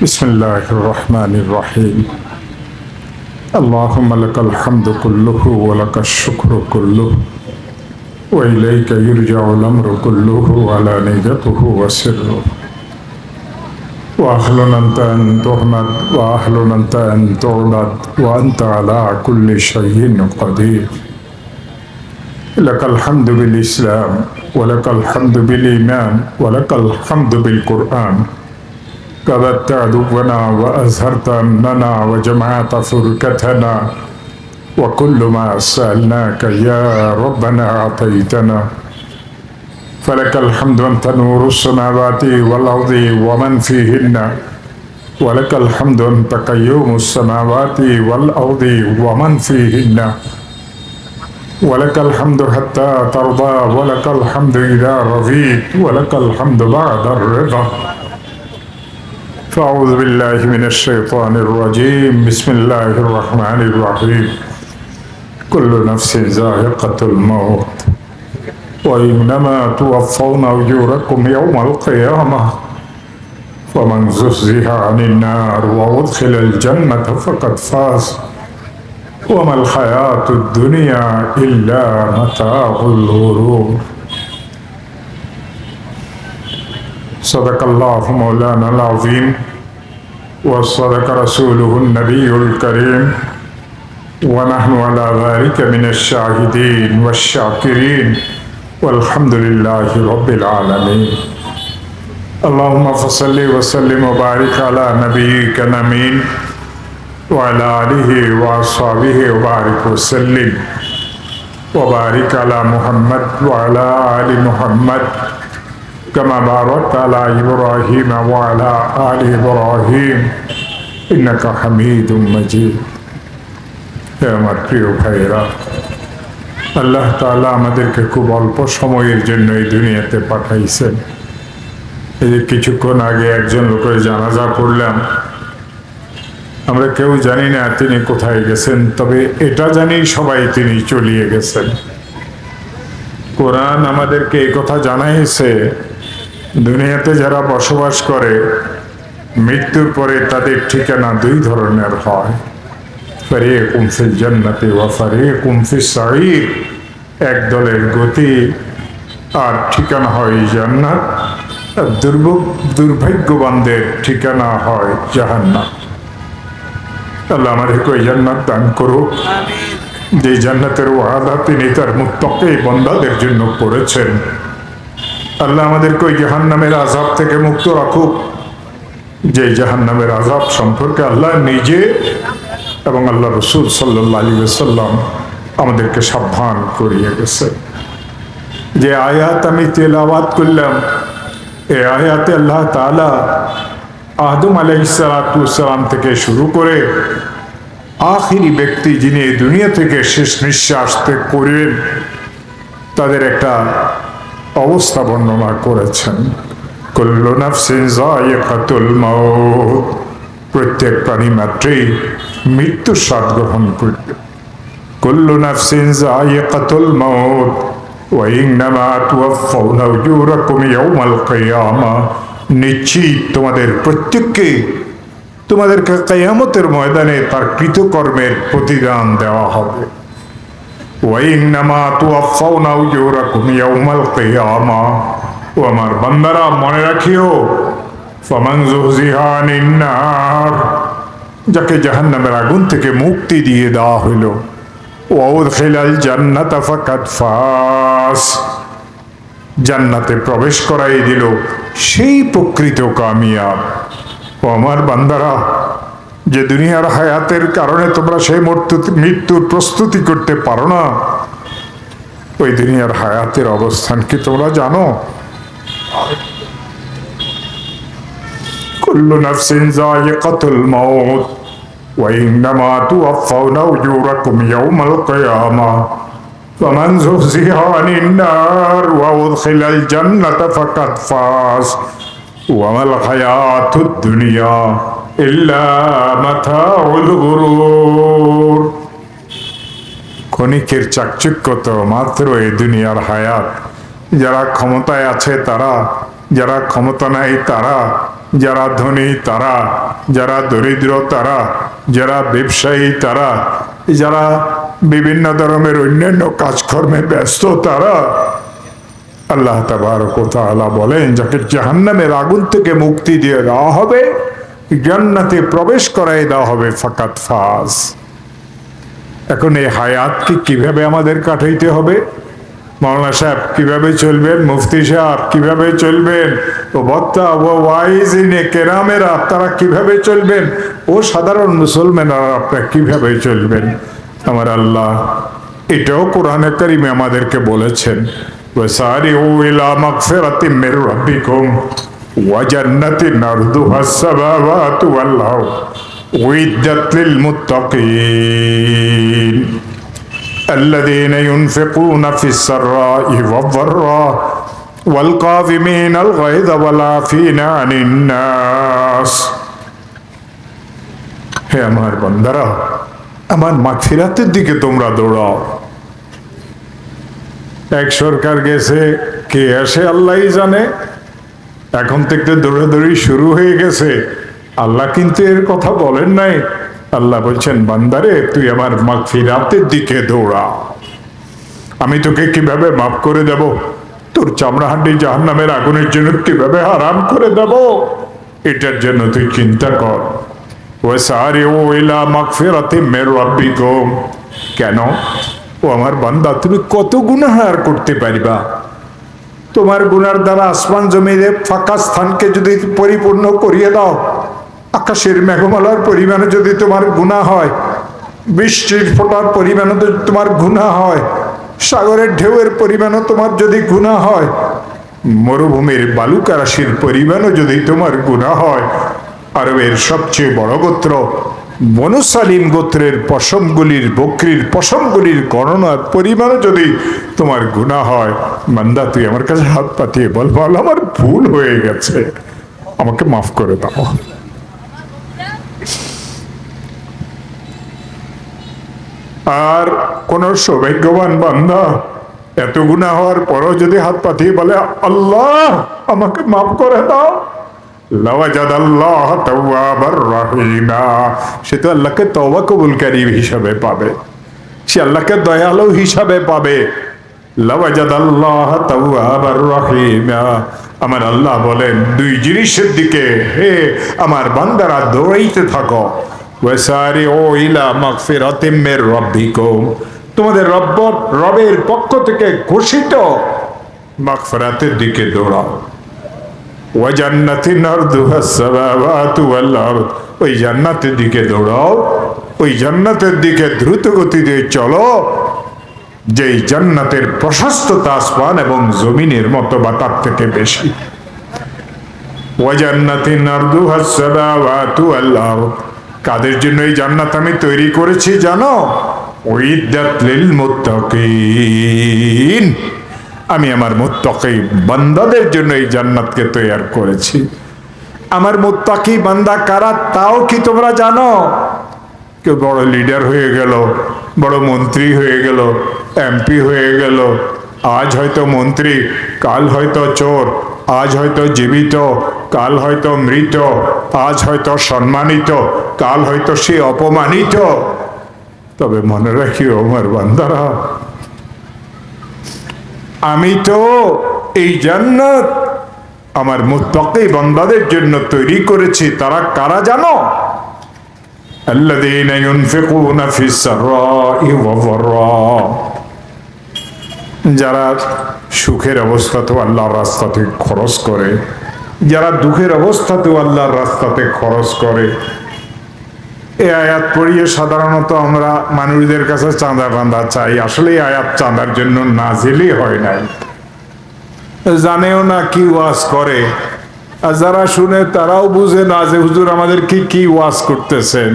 بسم الله الرحمن الرحيم اللهم لك الحمد كله ولك الشكر كله وإليك يرجع الأمر كله علانيته وسره وأهل أنت أن تحمد وأهل أنت أن تعبد وأنت على كل شيء قدير لك الحمد بالإسلام ولك الحمد بالإيمان ولك الحمد بالقرآن كبت عدونا وأزهرت أمننا وجمعت فرقتنا وكل ما سألناك يا ربنا أعطيتنا فلك الحمد أنت نور السماوات والأرض ومن فيهن ولك الحمد أنت قيوم السماوات والأرض ومن فيهن ولك الحمد حتى ترضى ولك الحمد إذا رضيت ولك الحمد بعد الرضا فأعوذ بالله من الشيطان الرجيم بسم الله الرحمن الرحيم كل نفس ذائقة الموت وإنما توفون أجوركم يوم القيامة فمن زحزح عن النار وأدخل الجنة فقد فاز وما الحياة الدنيا إلا متاع الغرور صدق الله مولانا العظيم وصدق رسوله النبي الكريم ونحن على ذلك من الشاهدين والشاكرين والحمد لله رب العالمين اللهم فصل وسلم وبارك على نبيك الأمين وعلى آله وأصحابه وبارك وسلم وبارك على محمد وعلى آل محمد كما باركت على إبراهيم وعلى آل إبراهيم إنك حميد مجيد হে আমার প্রিয় ভাইরা, আল্লাহ তাআলা আমাদেরকে খুব অল্প সময়ের জন্য এই দুনিয়াতে পাঠাইছেন। এই যে কিছুক্ষণ আগে একজন লোকের জানাজা পড়লাম, আমরা কেউ জানি না তিনি কোথায় গেছেন, তবে এটা জানি সবাই তিনি চলিয়ে গেছেন। কোরআন আমাদেরকে এই কথা জানাইছে, দুনিয়াতে যারা বসবাস করে মৃত্যুর পরে তাদের ঠিকানা দুই ধরনের হয়, ফারিকুম ফিল জান্নাতি ওয়া ফারিকুম ফিস সাঈর। এক দলের গতি আর ঠিকানা হয় জান্নাত, আর দুর্ভাগ্যবানদের ঠিকানা হয় জাহান্নাম। আল্লাহ আমাদেরকে ওই জান্নাত দান করুক যে জান্নাতের ওয়াদা তিনি তার মুত্তাকী বান্দাদের জন্য করেছেন। আল্লাহ আমাদেরকে ওই জাহান্নামের আযাব থেকে মুক্ত রাখুক যে জাহান্নামের আযাব সম্পর্কে আল্লাহ নিজে এবং আল্লাহ রাসূল সাল্লাল্লাহু আলাইহি ওয়াসাল্লাম আমাদেরকে সাবধান করিয়ে গেছে। যে আয়াত আমি তেলাওয়াত করলাম, এই আয়াতে আল্লাহ তাআলা আদম আলাইহিস সালাতু ওয়াস সালাম থেকে শুরু করে আখিরি ব্যক্তি যিনি এই দুনিয়া থেকে শেষ নিঃশ্বাস ত্যাগ করবেন তাদের একটা অবস্থা বর্ণনা করেছেন। কুল্লু নাফসিন যায়িকাতুল মাউত, প্রত্যেক প্রাণী মাত্রই মৃত্যুর স্বাদ গ্রহণ করবে। কুল্লু নাফসিন যায়িকাতুল মাউত ওয়া ইন্নামা তুওয়াফাউনা উজুরাকুম ইয়াওমাল কিয়ামা, নিশ্চিত তোমাদের প্রত্যেককে তোমাদেরকে কিয়ামতের ময়দানে তার কৃতকর্মের প্রতিদান দেওয়া হবে। ওয়া ইন্নামা তুওয়াফাউনা উজুরাকুম ইয়াওমাল কিয়ামা, ও আমার বান্দারা মনে রাখিও, ফামান যুহজিহা আনিন নার, যাকে জাহান্নামের আগুন থেকে মুক্তি দিয়ে দেওয়া হইল, ওয়া উদখিলাল জান্নাতা ফাকাদ ফাস, জান্নাতে প্রবেশ করাই দিল, সেই প্রকৃত কামিয়াব। ও আমার বান্দারা, যে দুনিয়ার হায়াতের কারণে তোমরা সেই মৃত্যুর প্রস্তুতি করতে পারো না, ওই দুনিয়ার হায়াতের অবস্থান কি তোমরা জানো? কুল্লু নাফসিন যায়িকাতুল মাউত ওয়া ইন্নামা তুওয়াফাউনা উজুরাকুম ইয়াওমাল কিয়ামা ফামান যুহজিহা আনিন নার ওয়া উদখিলাল জান্নাতা ফাকাদ ফাজ ওয়া মাল হায়াতুদ দুনিয়া ইল্লা মাতাউল গুরুর। ক্ষণিকের চাকচিক্য তো মাত্র এই দুনিয়ার হায়াত। যারা ক্ষমতায় আছে তারা, যারা ক্ষমতা নাই তারা, যারা ধনী তারা, যারা দরিদ্র তারা, যারা ব্যবসায়ী তারা, যারা বিভিন্ন ধরনের অন্যান্য কাজকর্মে ব্যস্ত তারা। আল্লাহ তাবারক ওয়া তাআলা বলেন, যাকে জাহান্নামের আগুন থেকে মুক্তি দিয়ে দেওয়া হবে, জান্নাতে প্রবেশ করাই দেওয়া হবে, ফাকাত ফাজ। এখন এই হায়াতকে কিভাবে আমাদের কাটাইতে হবে? মাওলানা সাহেব কিভাবে চলবেন, মুফতি সাহেব কিভাবে চলবেন, ও বক্তা ও ওয়াইজিনে কেরামেরা তারা কিভাবে চলবেন, ও সাধারণ মুসলমানেরা আপনারা কিভাবে চলবেন? আমার আল্লাহ এটাও কোরআনে কারিমে আমাদেরকে বলেছেন, ওয়াসারিউ ইলা মাগফিরাতিম মির রাব্বিকুম ওয়া জান্নাতিন আরদুহাস সামাওয়াতু ওয়াল আরদ উইদ্দাত লিল মুত্তাকিন الذين ينفقون في السراء والضراء والكاظمين الغيظ والعافين عن الناس। হে আমার বান্দারা, আমার মাগফিরাতের দিকে তোমরা দৌড়াও। এক সরকার গেছে, কে আসে আল্লাহই জানে, এখন থেকে দৌড়াদৌড়ি শুরু হয়ে গেছে। আল্লাহ কিন্তু এর কথা বলেন নাই। আল্লাহ বলছেন, বান্দারে তুই আমার মাগফিরাতের দিকে দৌড়া, আমি তোকে কিভাবে মাফ করে দেব, তোর চামড়াহান্ডি জাহান্নামের আগুনের জন্য কিভাবে হারাম করে দেব, এটার জন্য তুই চিন্তা কর। ওয়াসারিউ ইলা মাগফিরাতিম মির রাব্বিকুম। কেন? ও আমার বান্দা, তুমি কত গুনাহ আর করতে পারবা? তোমার গুনার দ্বারা আসমান জমিনে ফাঁকা স্থানকে যদি পরিপূর্ণ করিয়ে দাও, আকাশের মেঘমালার পরিমাণে যদি তোমার গুনাহ হয়, বৃষ্টির ফোঁটার পরিমাণে যদি তোমার গুনাহ হয়, সাগরের ঢেউয়ের পরিমাণও তোমার যদি গুনাহ হয়, মরুভূমির বালুকা রাশির পরিমাণও যদি তোমার গুনাহ হয়, আরবের সবচেয়ে বড় গোত্র বনু সালিম গোত্রের পশমগুলির, বকরির পশমগুলির গণনার পরিমাণও যদি তোমার গুনাহ হয়, বান্দা তুই আমার কাছে হাত পাতিয়ে বল, বল আমার ভুল হয়ে গেছে, আমাকে মাফ করে দাও। আর কোন সৌভাগ্যবান বান্দা এত গুনাহ হওয়ার পরও যদি হাত পাতিয়ে বলে, আল্লাহ আমাকে মাফ করে দাও, লাওয়াজাদাল্লাহ তাওয়াবার রহিমা, সে তো আল্লাহকে তওবা কবুলকারী হিসাবে পাবে, সে আল্লাহকে দয়ালু হিসাবে পাবে। লাওয়াজাদাল্লাহ তাওয়াবার রহিমা। আমার আল্লাহ বলেন, দুই জিনিসের দিকে হে আমার বান্দারা দৌড়াইতে থাকো। ওয়াসারিউ ইলা মাগফিরাতিম মির রাব্বিকুম, তোমাদের রবের পক্ষ থেকে ঘোষিত মাগফিরাতের দিকে দৌড়াও। ওয়া জান্নাতিন আরদুহাস সামাওয়াতু ওয়াল আরদ, ওই জান্নাতের দিকে দৌড়াও, ওই জান্নাতের দিকে দ্রুত গতিতে চলো, যেই জান্নাতের প্রশস্ততা আসমান এবং জমিনের মতো বা তার থেকে বেশি। ওয়া জান্নাতিন আরদুহাস সামাওয়াতু ওয়াল আরদ, কাদের জন্য এই জান্নাত আমি তৈরি করেছি জানো? উইদ্দাত লিল মুত্তাকিন, আমি আমার মুত্তাকি বান্দাদের জন্য এই জান্নাতকে তৈরি করেছি। আমার মুত্তাকি বান্দা কারা তাও কি তোমরা জানো? কেউ বড় লিডার হয়ে গেল, বড় মন্ত্রী হয়ে গেল, এমপি হয়ে গেল, আজ হয়তো মন্ত্রী, কাল হয়তো চোর, আজ হয়তো জীবিত, কাল হয়তো মৃত, আজ হয়তো সম্মানিত, কাল হয়তো সে অপমানিত। তবে মনে রাখিও আমার বান্দারা, আমি তো এই জান্নাত আমার মুত্তাকি বান্দাদের জন্য তৈরি করেছি। তারা কারা জানো? আল্লাযীনা ইউনফিকুনা ফিস সাররাই ওয়াদ দাররা, যারা সুখের অবস্থাতেও আল্লাহর রাস্তাতে খরচ করে, যারা দুঃখের অবস্থাতেও আল্লাহর রাস্তাতে খরচ করে। এই আয়াত পড়িয়ে সাধারণত আমরা মানুষদের কাছে চাঁদা বাঁধা চাই, আসলে এই আয়াত চাঁদার জন্য নাজিলই হয় নাই, জানেও না কি ওয়াজ করে, আর যারা শুনে তারাও বুঝে না যে হুজুর আমাদের কি ওয়াজ করতেছেন।